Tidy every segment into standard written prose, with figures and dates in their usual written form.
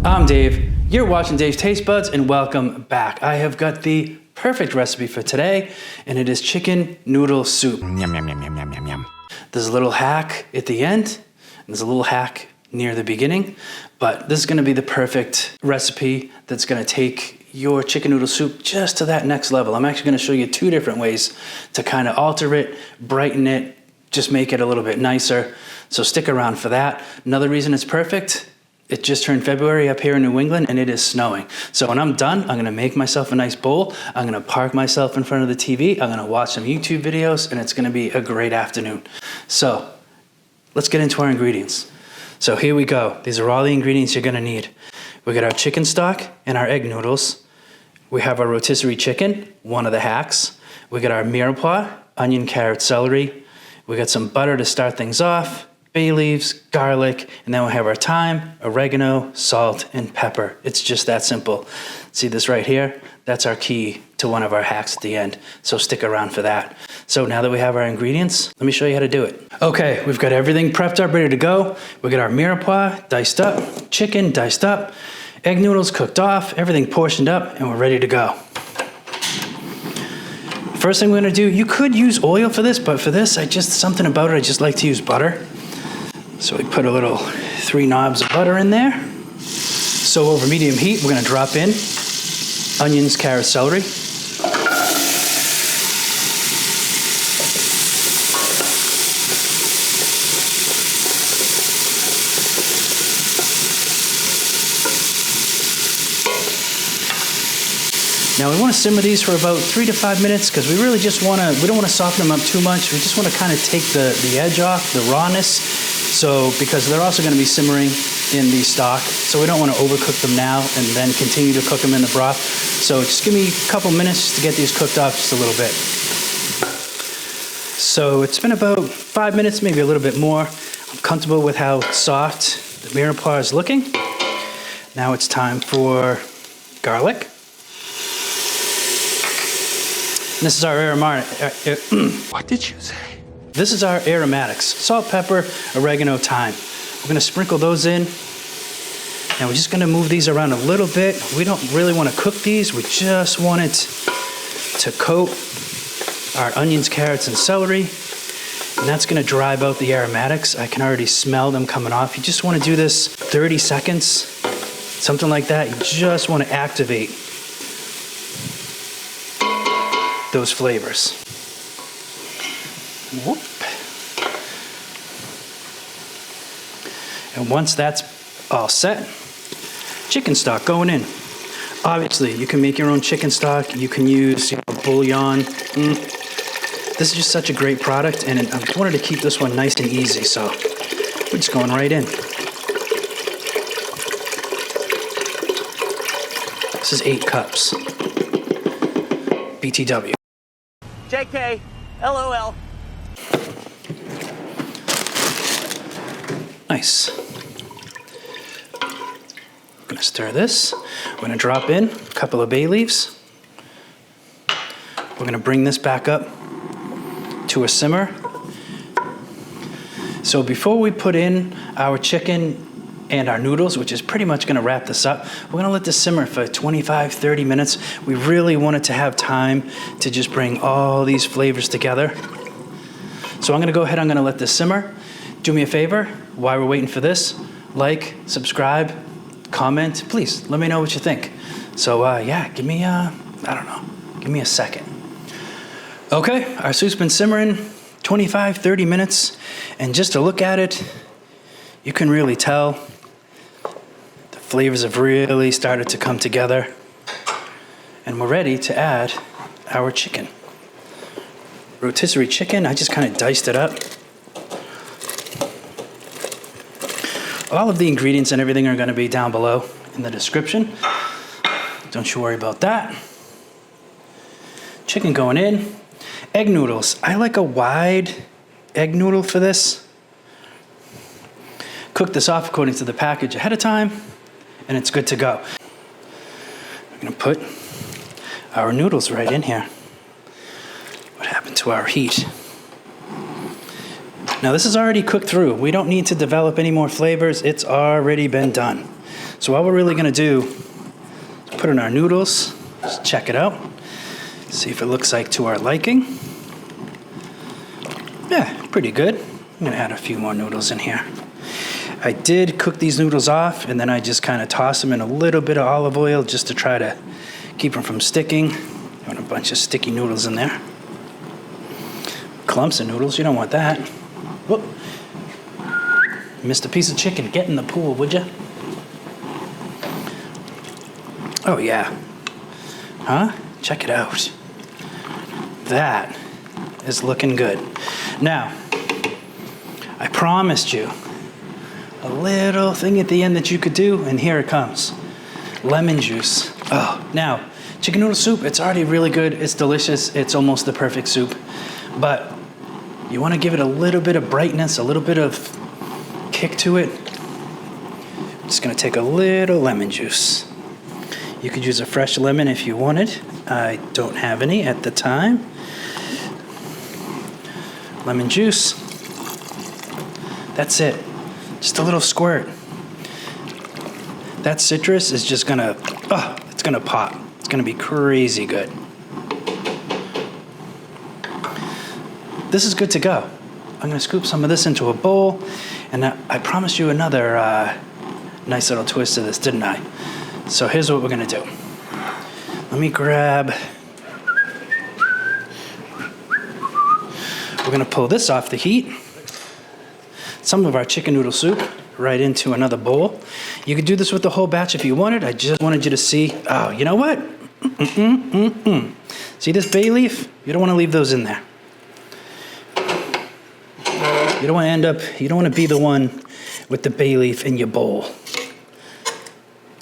I'm Dave. You're watching Dave's Taste Buds, and welcome back. I have got the perfect recipe for today, and it is chicken noodle soup. Yum, yum, yum, yum, yum, yum, yum. There's a little hack at the end, and there's a little hack near the beginning, but this is gonna be the perfect recipe that's gonna take your chicken noodle soup just to that next level. I'm actually gonna show you two different ways to kind of alter it, brighten it, just make it a little bit nicer. So stick around for that. Another reason it's perfect, it just turned February up here in New England and it is snowing. So when I'm done, I'm gonna make myself a nice bowl. I'm gonna park myself in front of the TV. I'm gonna watch some YouTube videos, and it's gonna be a great afternoon. So let's get into our ingredients. So here we go. These are all the ingredients you're gonna need. We got our chicken stock and our egg noodles. We have our rotisserie chicken, one of the hacks. We got our mirepoix, onion, carrot, celery. We got some butter to start things off, bay leaves, garlic, and then we have our thyme, oregano, salt, and pepper. It's just that simple. See this right here? That's our key to one of our hacks at the end, so stick around for that. So now that we have our ingredients, let me show you how to do it. Okay, we've got everything prepped up, ready to go. We got our mirepoix diced up, chicken diced up, egg noodles cooked off, everything portioned up, and we're ready to go. First thing we're gonna do, you could use oil for this, but for this, something about it, I just like to use butter. So we put a little 3 knobs of butter in there. So over medium heat, we're gonna drop in onions, carrots, celery. Now we want to simmer these for about 3 to 5 minutes because we really just want to, we don't want to soften them up too much. We just want to kind of take the edge off, the rawness. So, because they're also going to be simmering in the stock, so we don't want to overcook them now and then continue to cook them in the broth. So just give me a couple minutes to get these cooked off just a little bit. So it's been about 5 minutes, maybe a little bit more. I'm comfortable with how soft the mirepoix is looking. Now it's time for garlic. This is our What did you say? This is our aromatics: salt, pepper, oregano, thyme. We're gonna sprinkle those in, and we're just gonna move these around a little bit. We don't really wanna cook these. We just want it to coat our onions, carrots, and celery, and that's gonna drive out the aromatics. I can already smell them coming off. You just wanna do this 30 seconds, something like that. You just wanna activate those flavors. Whoop. And once that's all set, chicken stock going in. Obviously, you can make your own chicken stock. You can use bouillon. This is just such a great product, and I wanted to keep this one nice and easy, so we're just going right in. This is 8 cups. BTW. JK, LOL. Nice. I'm gonna stir this. We're gonna drop in a couple of bay leaves. We're gonna bring this back up to a simmer. So before we put in our chicken and our noodles, which is pretty much gonna wrap this up, we're gonna let this simmer for 25, 30 minutes. We really want it to have time to just bring all these flavors together. So I'm gonna go ahead, I'm gonna let this simmer. Do me a favor, while we're waiting for this, like, subscribe, comment, please let me know what you think. So yeah, give me I don't know, give me a second. Okay, our soup's been simmering 25, 30 minutes, and just to look at it, you can really tell the flavors have really started to come together, and we're ready to add our chicken. Rotisserie chicken, I just kind of diced it up. All of the ingredients and everything are going to be down below in the description. Don't you worry about that. Chicken going in. Egg noodles. I like a wide egg noodle for this. Cook this off according to the package ahead of time, and it's good to go. I'm going to put our noodles right in here. What happened to our heat? Now this is already cooked through. We don't need to develop any more flavors. It's already been done. So all we're really gonna do is put in our noodles, just check it out, see if it looks like to our liking. Yeah, pretty good. I'm gonna add a few more noodles in here. I did cook these noodles off, and then I just kind of toss them in a little bit of olive oil just to try to keep them from sticking. Got a bunch of sticky noodles in there. Clumps of noodles, you don't want that. Whoop. Missed a piece of chicken. Get in the pool, would you? Oh yeah. Huh? Check it out. That is looking good. Now, I promised you a little thing at the end that you could do, and here it comes. Lemon juice. Oh, now, chicken noodle soup, it's already really good. It's delicious. It's almost the perfect soup. But you want to give it a little bit of brightness, a little bit of kick to it. I'm just going to take a little lemon juice. You could use a fresh lemon if you wanted. I don't have any at the time. Lemon juice. That's it. Just a little squirt. That citrus is just gonna, it's gonna pop. It's gonna be crazy good. This is good to go. I'm gonna scoop some of this into a bowl, and I promised you another nice little twist to this, didn't I? So here's what we're gonna do. Let me grab, we're gonna pull this off the heat. Some of our chicken noodle soup right into another bowl. You could do this with the whole batch if you wanted. I just wanted you to see, oh, you know what? See this bay leaf? You don't want to leave those in there. You don't want to be the one with the bay leaf in your bowl.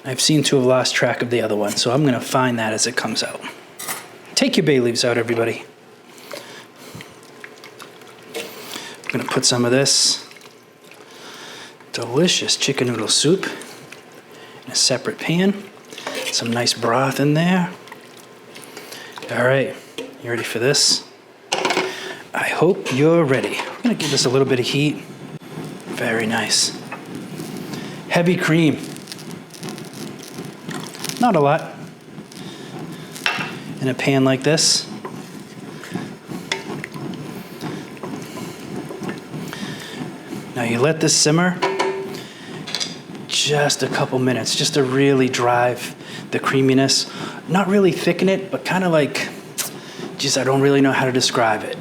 I've seemed to have lost track of the other one, so I'm going to find that as it comes out. Take your bay leaves out, everybody. I'm going to put some of this delicious chicken noodle soup in a separate pan. Some nice broth in there. All right, you ready for this? I hope you're ready. I'm gonna give this a little bit of heat. Very nice. Heavy cream. Not a lot. In a pan like this. Now you let this simmer just a couple minutes, just to really drive the creaminess. Not really thicken it, but kind of like, geez, I don't really know how to describe it.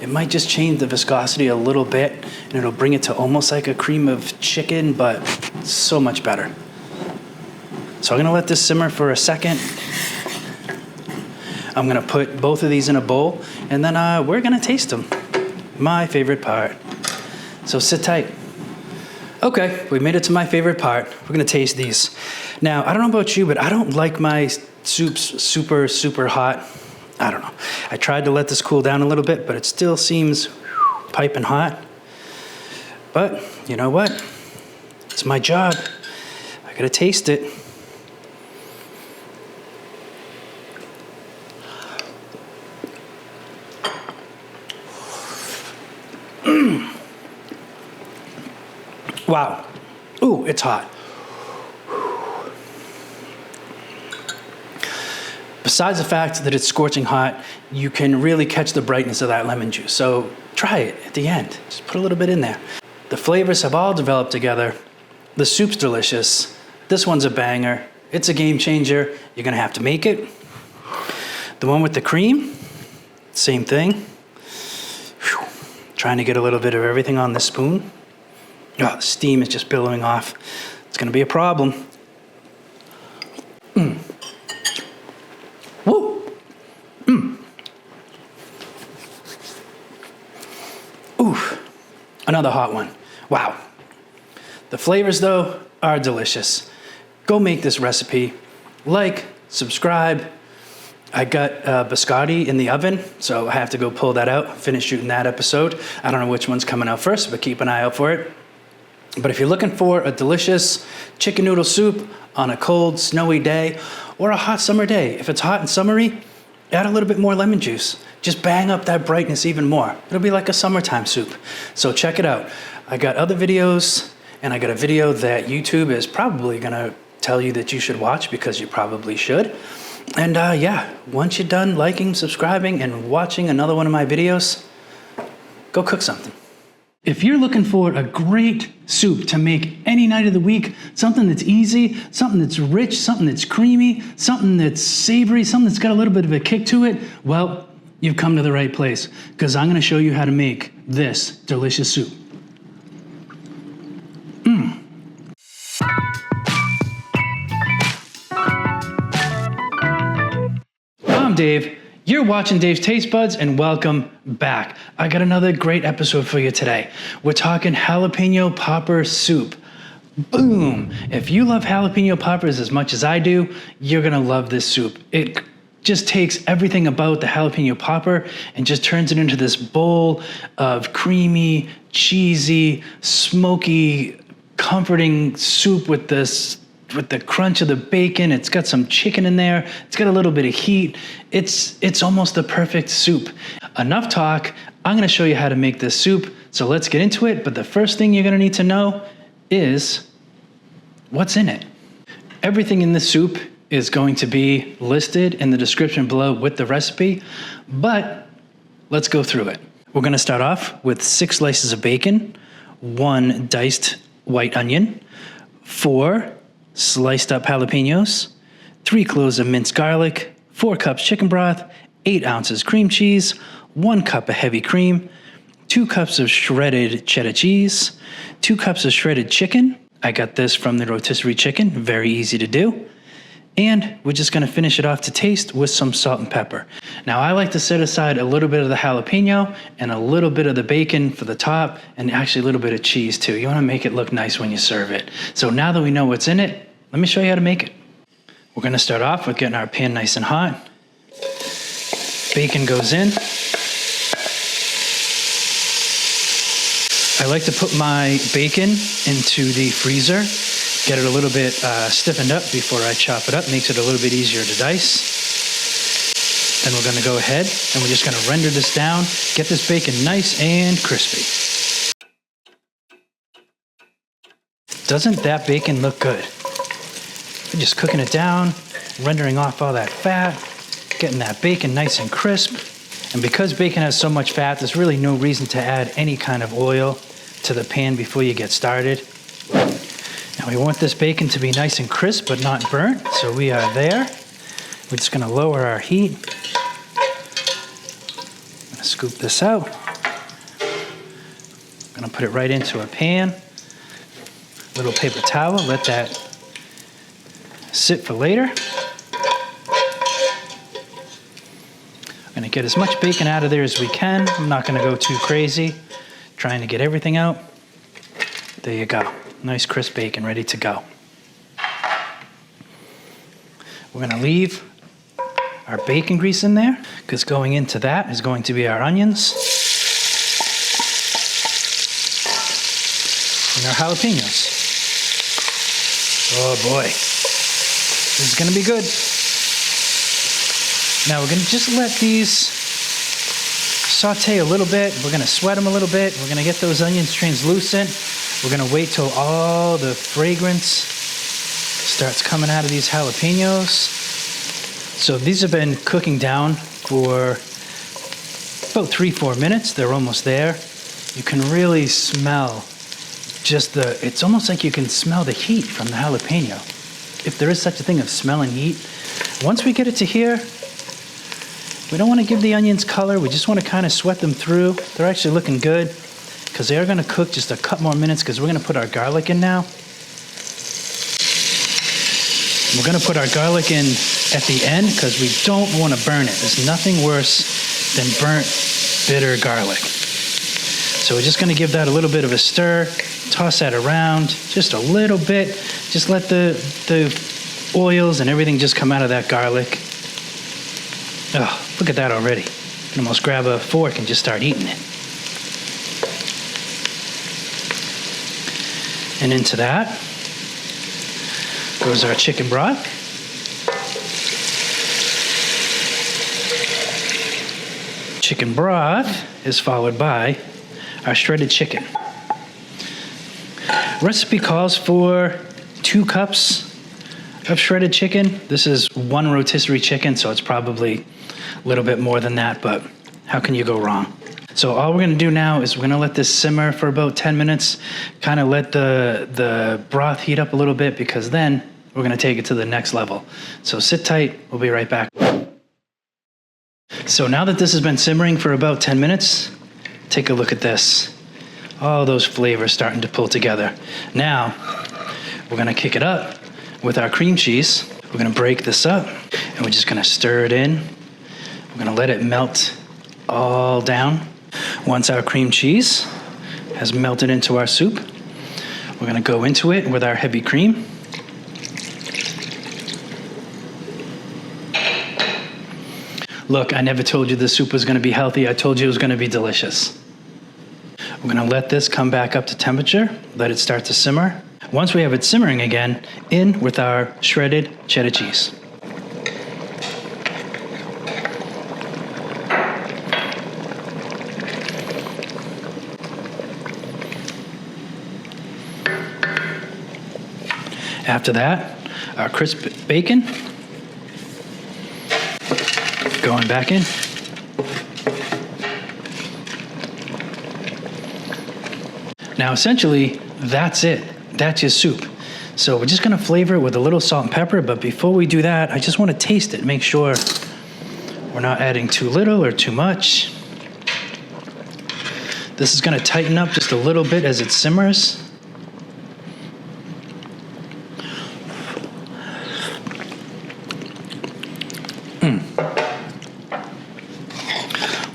It might just change the viscosity a little bit, and it'll bring it to almost like a cream of chicken, but so much better. So I'm gonna let this simmer for a second. I'm gonna put both of these in a bowl, and then we're gonna taste them. My favorite part. So sit tight. Okay, we made it to my favorite part. We're gonna taste these. Now, I don't know about you, but I don't like my soups super, super hot. I don't know. I tried to let this cool down a little bit, but it still seems piping hot. But you know what? It's my job. I gotta taste it. Wow. Ooh, it's hot. Besides the fact that it's scorching hot, you can really catch the brightness of that lemon juice. So try it at the end. Just put a little bit in there. The flavors have all developed together. The soup's delicious. This one's a banger. It's a game changer. You're gonna have to make it. The one with the cream, same thing. Whew. Trying to get a little bit of everything on the spoon. Oh, the steam is just billowing off. It's gonna be a problem. Woo! Ooh, another hot one. Wow. The flavors, though, are delicious. Go make this recipe. Like, subscribe. I got biscotti in the oven, so I have to go pull that out, finish shooting that episode. I don't know which one's coming out first, but keep an eye out for it. But if you're looking for a delicious chicken noodle soup on a cold, snowy day, or a hot summer day, if it's hot and summery, add a little bit more lemon juice. Just bang up that brightness even more. It'll be like a summertime soup. So check it out. I got other videos And I got a video that YouTube is probably gonna tell you that you should watch because you probably should. And yeah, once you're done liking, subscribing, and watching another one of my videos, go cook something. If you're looking for a great soup to make any night of the week, something that's easy, something that's rich, something that's creamy, something that's savory, something that's got a little bit of a kick to it, well, you've come to the right place, because I'm gonna show you how to make this delicious soup. I'm Dave. You're watching Dave's Taste Buds, and welcome back. I got another great episode for you today. We're talking jalapeno popper soup. Boom! If you love jalapeno poppers as much as I do, you're gonna love this soup. It just takes everything about the jalapeno popper and just turns it into this bowl of creamy, cheesy, smoky, comforting soup with the crunch of the bacon. It's got some chicken in there. It's got a little bit of heat. It's almost the perfect soup. Enough talk. I'm gonna show you how to make this soup. So let's get into it. But the first thing you're gonna need to know is what's in it. Everything in this soup is going to be listed in the description below with the recipe, but let's go through it. We're gonna start off with 6 slices of bacon, 1 diced white onion, 4 sliced up jalapenos, 3 cloves of minced garlic, 4 cups chicken broth, 8 ounces cream cheese, 1 cup of heavy cream, 2 cups of shredded cheddar cheese, 2 cups of shredded chicken. I got this from the Rotisserie chicken, very easy to do. And we're just gonna finish it off to taste with some salt and pepper. Now I like to set aside a little bit of the jalapeno and a little bit of the bacon for the top, and actually a little bit of cheese too. You wanna make it look nice when you serve it. So now that we know what's in it, let me show you how to make it. We're gonna start off with getting our pan nice and hot. Bacon goes in. I like to put my bacon into the freezer, get it a little bit stiffened up before I chop it up, makes it a little bit easier to dice. Then we're gonna go ahead and we're just gonna render this down, get this bacon nice and crispy. Doesn't that bacon look good? We're just cooking it down, rendering off all that fat, getting that bacon nice and crisp. And because bacon has so much fat, there's really no reason to add any kind of oil to the pan before you get started. Now we want this bacon to be nice and crisp but not burnt, so we are there. We're just gonna lower our heat. I'm gonna scoop this out. I'm gonna put it right into a pan. Little paper towel, let that sit for later. I'm gonna get as much bacon out of there as we can. I'm not gonna go too crazy, trying to get everything out. There you go. Nice crisp bacon ready to go. We're gonna leave our bacon grease in there because going into that is going to be our onions and our jalapenos. Oh boy, this is gonna be good. Now we're gonna just let these saute a little bit. We're gonna sweat them a little bit. We're gonna get those onions translucent. We're gonna wait till all the fragrance starts coming out of these jalapenos. So these have been cooking down for about 3-4 minutes. They're almost there. You can really smell it's almost like you can smell the heat from the jalapeno. If there is such a thing of smelling heat. Once we get it to here, we don't want to give the onions color. We just want to kind of sweat them through. They're actually looking good because they are going to cook just a couple more minutes because we're going to put our garlic in now. We're going to put our garlic in at the end because we don't want to burn it. There's nothing worse than burnt, bitter garlic. So we're just going to give that a little bit of a stir, toss that around just a little bit. Just let the oils and everything just come out of that garlic. Oh, look at that already. You can almost grab a fork and just start eating it. And into that goes our chicken broth. Chicken broth is followed by our shredded chicken. Recipe calls for 2 cups of shredded chicken. This is 1 rotisserie chicken, so it's probably a little bit more than that, but how can you go wrong? So all we're gonna do now is we're gonna let this simmer for about 10 minutes, kind of let the broth heat up a little bit, because then we're gonna take it to the next level. So sit tight, we'll be right back. So now that this has been simmering for about 10 minutes, take a look at this. All those flavors starting to pull together. Now, we're gonna kick it up with our cream cheese. We're gonna break this up, and we're just gonna stir it in. We're gonna let it melt all down. Once our cream cheese has melted into our soup, we're gonna go into it with our heavy cream. Look, I never told you this soup was gonna be healthy. I told you it was gonna be delicious. We're gonna let this come back up to temperature, let it start to simmer. Once we have it simmering again, in with our shredded cheddar cheese. After that, our crisp bacon. Going back in. Now essentially, that's it. That's your soup. So we're just gonna flavor it with a little salt and pepper, but before we do that, I just wanna taste it, make sure we're not adding too little or too much. This is gonna tighten up just a little bit as it simmers.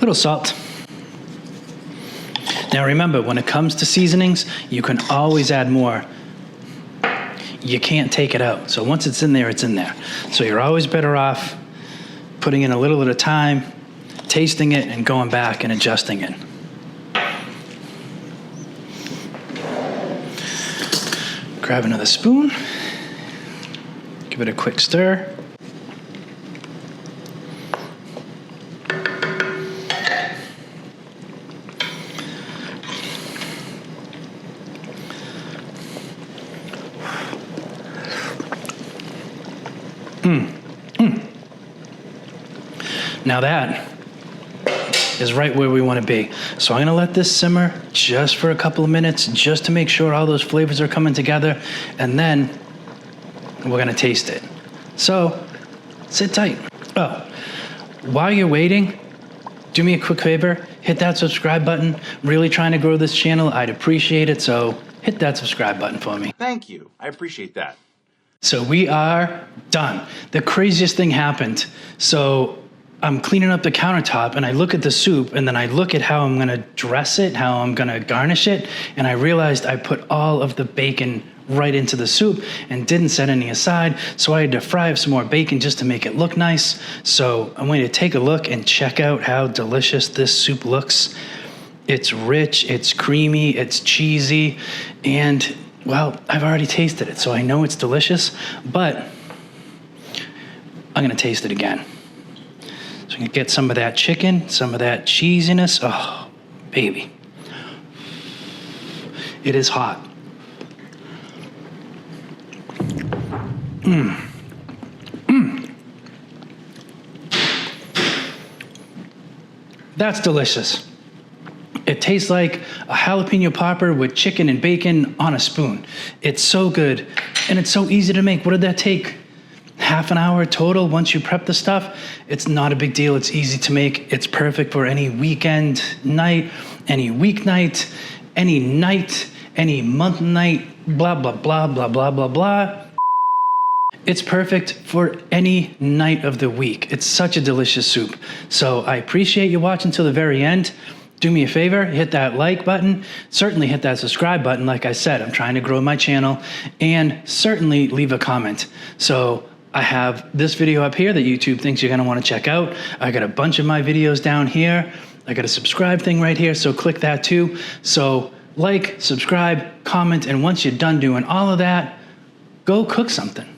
Little salt. Now remember, when it comes to seasonings, you can always add more. You can't take it out. So once it's in there, it's in there. So you're always better off putting in a little at a time, tasting it, and going back and adjusting it. Grab another spoon. Give it a quick stir. Now that is right where we want to be. So I'm going to let this simmer just for a couple of minutes, just to make sure all those flavors are coming together, and then we're going to taste it. So sit tight. Oh, while you're waiting, do me a quick favor, hit that subscribe button. Really trying to grow this channel. I'd appreciate it. So hit that subscribe button for me. Thank you. I appreciate that. So we are done. The craziest thing happened. So I'm cleaning up the countertop, and I look at the soup, and then I look at how I'm gonna dress it, how I'm gonna garnish it, and I realized I put all of the bacon right into the soup and didn't set any aside, so I had to fry up some more bacon just to make it look nice. So I'm going to take a look and check out how delicious this soup looks. It's rich, it's creamy, it's cheesy, and well, I've already tasted it, so I know it's delicious, but I'm gonna taste it again. So I'm gonna get some of that chicken, some of that cheesiness. Oh, baby. It is hot. That's delicious. It tastes like a jalapeno popper with chicken and bacon on a spoon. It's so good, and it's so easy to make. What did that take? Half an hour total once you prep the stuff. It's not a big deal. It's easy to make. It's perfect for any weekend night, any weeknight, any month night, blah, blah, blah, blah, blah, blah, blah. It's perfect for any night of the week. It's such a delicious soup. So I appreciate you watching till the very end. Do me a favor, hit that like button, certainly hit that subscribe button. Like I said, I'm trying to grow my channel, and certainly leave a comment. So I have this video up here that YouTube thinks you're gonna wanna check out. I got a bunch of my videos down here. I got a subscribe thing right here, so click that too. So like, subscribe, comment, and once you're done doing all of that, go cook something.